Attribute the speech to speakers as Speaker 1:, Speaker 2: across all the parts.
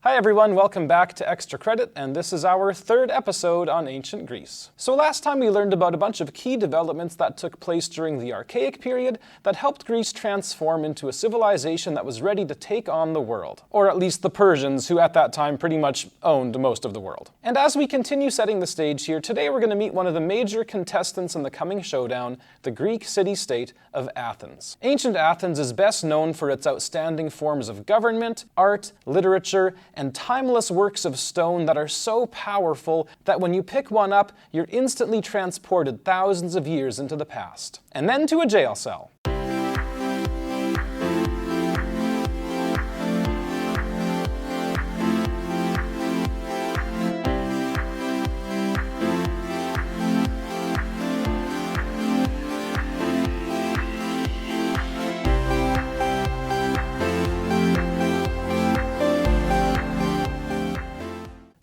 Speaker 1: Hi everyone, welcome back to Extra Credit, and this is our third episode on ancient Greece. So last time we learned about a bunch of key developments that took place during the Archaic period that helped Greece transform into a civilization that was ready to take on the world. Or at least the Persians, who at that time pretty much owned most of the world. And as we continue setting the stage here, today we're going to meet one of the major contestants in the coming showdown, the Greek city-state of Athens. Ancient Athens is best known for its outstanding forms of government, art, literature, and timeless works of stone that are so powerful that when you pick one up, you're instantly transported thousands of years into the past. And then to a jail cell.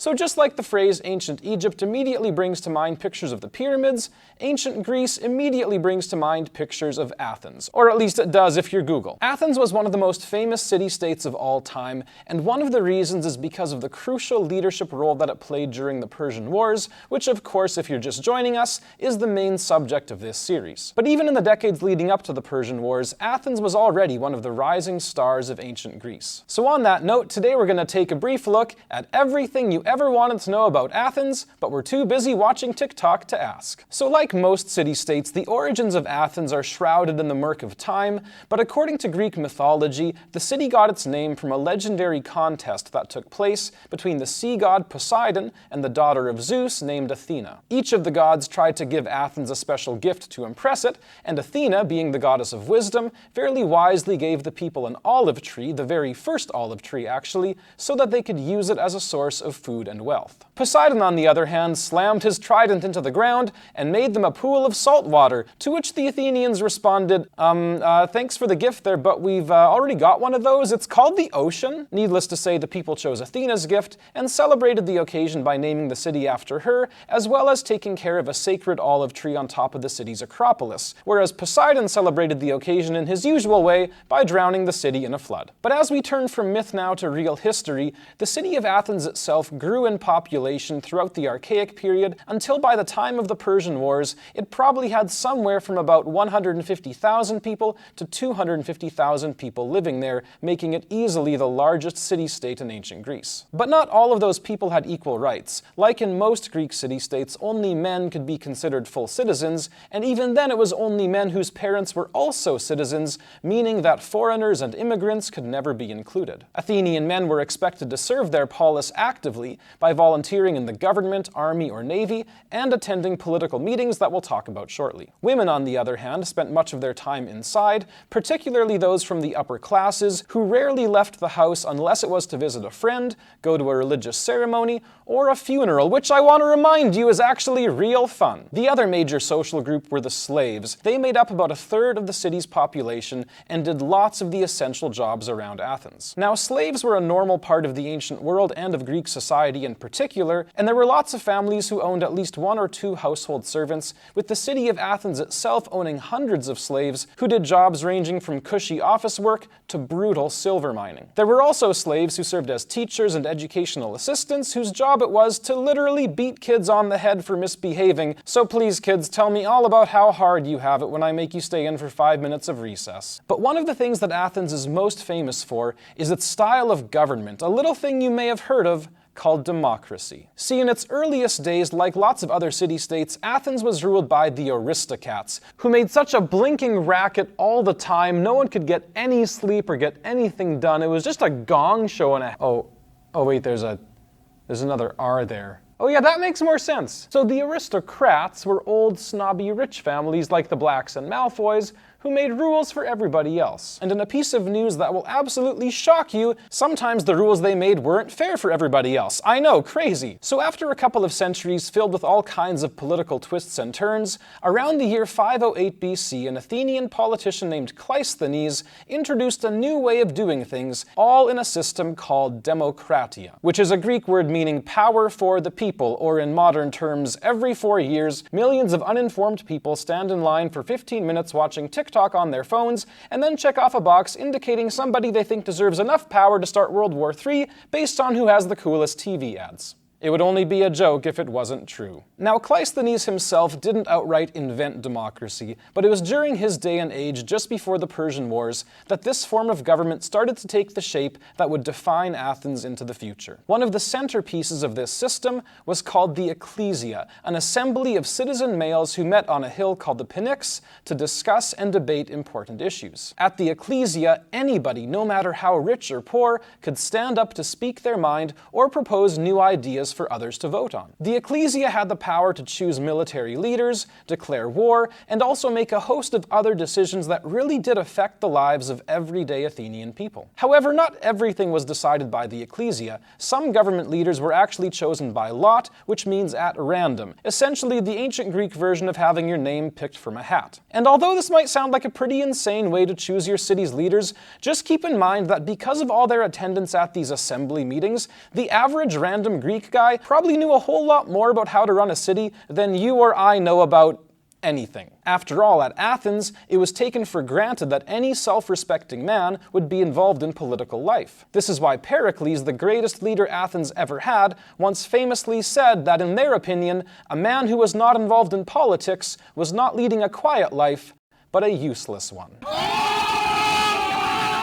Speaker 1: So just like the phrase ancient Egypt immediately brings to mind pictures of the pyramids, ancient Greece immediately brings to mind pictures of Athens. Or at least it does if you're Google. Athens was one of the most famous city-states of all time, and one of the reasons is because of the crucial leadership role that it played during the Persian Wars, which of course, if you're just joining us, is the main subject of this series. But even in the decades leading up to the Persian Wars, Athens was already one of the rising stars of ancient Greece. So on that note, today we're going to take a brief look at everything you ever wanted to know about Athens, but were too busy watching TikTok to ask. So like most city-states, the origins of Athens are shrouded in the murk of time, but according to Greek mythology, the city got its name from a legendary contest that took place between the sea god Poseidon and the daughter of Zeus named Athena. Each of the gods tried to give Athens a special gift to impress it, and Athena, being the goddess of wisdom, fairly wisely gave the people an olive tree, the very first olive tree actually, so that they could use it as a source of food and wealth. Poseidon, on the other hand, slammed his trident into the ground and made them a pool of salt water, to which the Athenians responded, thanks for the gift there, but we've already got one of those. It's called the ocean. Needless to say, the people chose Athena's gift and celebrated the occasion by naming the city after her, as well as taking care of a sacred olive tree on top of the city's Acropolis, whereas Poseidon celebrated the occasion in his usual way by drowning the city in a flood. But as we turn from myth now to real history, the city of Athens itself grew in population throughout the Archaic period until by the time of the Persian Wars, it probably had somewhere from about 150,000 people to 250,000 people living there, making it easily the largest city-state in ancient Greece. But not all of those people had equal rights. Like in most Greek city-states, only men could be considered full citizens, and even then it was only men whose parents were also citizens, meaning that foreigners and immigrants could never be included. Athenian men were expected to serve their polis actively by volunteering in the government, army, or navy, and attending political meetings that we'll talk about shortly. Women, on the other hand, spent much of their time inside, particularly those from the upper classes, who rarely left the house unless it was to visit a friend, go to a religious ceremony, or a funeral, which I want to remind you is actually real fun. The other major social group were the slaves. They made up about a third of the city's population and did lots of the essential jobs around Athens. Now, slaves were a normal part of the ancient world and of Greek society in particular, and there were lots of families who owned at least one or two household servants, with the city of Athens itself owning hundreds of slaves who did jobs ranging from cushy office work to brutal silver mining. There were also slaves who served as teachers and educational assistants whose job it was to literally beat kids on the head for misbehaving, so please kids, tell me all about how hard you have it when I make you stay in for 5 minutes of recess. But one of the things that Athens is most famous for is its style of government, a little thing you may have heard of called democracy. See, in its earliest days, like lots of other city-states, Athens was ruled by the aristocrats, who made such a blinking racket all the time, no one could get any sleep or get anything done. It was just a gong show and a... Oh wait, there's another R there. Oh yeah, that makes more sense. So the aristocrats were old, snobby, rich families like the Blacks and Malfoys, who made rules for everybody else. And in a piece of news that will absolutely shock you, sometimes the rules they made weren't fair for everybody else. I know, crazy. So after a couple of centuries filled with all kinds of political twists and turns, around the year 508 BC, an Athenian politician named Cleisthenes introduced a new way of doing things, all in a system called demokratia, which is a Greek word meaning power for the people, or in modern terms, every 4 years, millions of uninformed people stand in line for 15 minutes watching TikTok TikTok on their phones, and then check off a box indicating somebody they think deserves enough power to start World War III based on who has the coolest TV ads. It would only be a joke if it wasn't true. Now, Cleisthenes himself didn't outright invent democracy, but it was during his day and age, just before the Persian Wars, that this form of government started to take the shape that would define Athens into the future. One of the centerpieces of this system was called the ecclesia, an assembly of citizen males who met on a hill called the Pnyx to discuss and debate important issues. At the ecclesia, anybody, no matter how rich or poor, could stand up to speak their mind or propose new ideas for others to vote on. The ecclesia had the power to choose military leaders, declare war, and also make a host of other decisions that really did affect the lives of everyday Athenian people. However, not everything was decided by the ecclesia. Some government leaders were actually chosen by lot, which means at random, essentially the ancient Greek version of having your name picked from a hat. And although this might sound like a pretty insane way to choose your city's leaders, just keep in mind that because of all their attendance at these assembly meetings, the average random Greek guy probably knew a whole lot more about how to run a city than you or I know about anything. After all, at Athens, it was taken for granted that any self-respecting man would be involved in political life. This is why Pericles, the greatest leader Athens ever had, once famously said that in their opinion, a man who was not involved in politics was not leading a quiet life, but a useless one.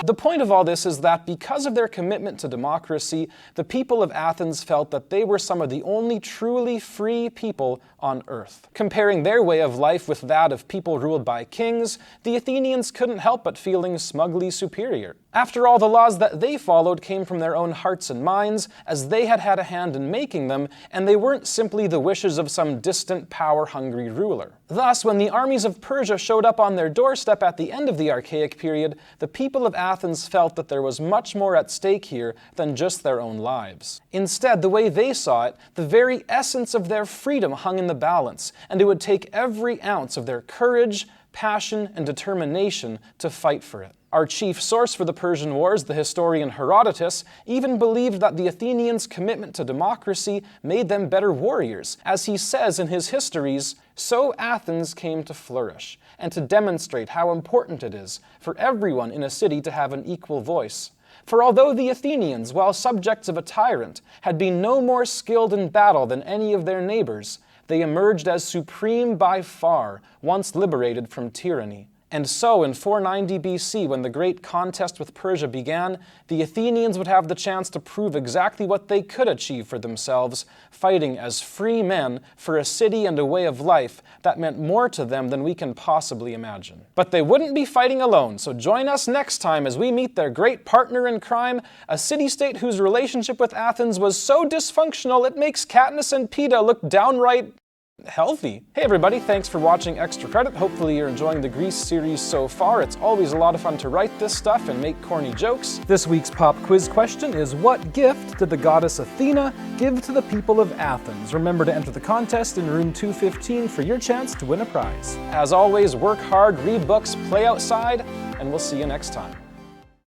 Speaker 1: The point of all this is that because of their commitment to democracy, the people of Athens felt that they were some of the only truly free people on earth. Comparing their way of life with that of people ruled by kings, the Athenians couldn't help but feeling smugly superior. After all, the laws that they followed came from their own hearts and minds, as they had had a hand in making them, and they weren't simply the wishes of some distant, power-hungry ruler. Thus, when the armies of Persia showed up on their doorstep at the end of the Archaic period, the people of Athens felt that there was much more at stake here than just their own lives. Instead, the way they saw it, the very essence of their freedom hung in the balance, and it would take every ounce of their courage, passion, and determination to fight for it. Our chief source for the Persian Wars, the historian Herodotus, even believed that the Athenians' commitment to democracy made them better warriors. As he says in his histories, "So Athens came to flourish, and to demonstrate how important it is for everyone in a city to have an equal voice. For although the Athenians, while subjects of a tyrant, had been no more skilled in battle than any of their neighbors, they emerged as supreme by far, once liberated from tyranny." And so, in 490 BC, when the great contest with Persia began, the Athenians would have the chance to prove exactly what they could achieve for themselves, fighting as free men for a city and a way of life that meant more to them than we can possibly imagine. But they wouldn't be fighting alone, so join us next time as we meet their great partner in crime, a city-state whose relationship with Athens was so dysfunctional it makes Katniss and Peeta look downright healthy. Hey everybody, thanks for watching Extra Credit. Hopefully you're enjoying the Greece series so far. It's always a lot of fun to write this stuff and make corny jokes. This week's pop quiz question is, what gift did the goddess Athena give to the people of Athens? Remember to enter the contest in room 215 for your chance to win a prize. As always, work hard, read books, play outside, and we'll see you next time.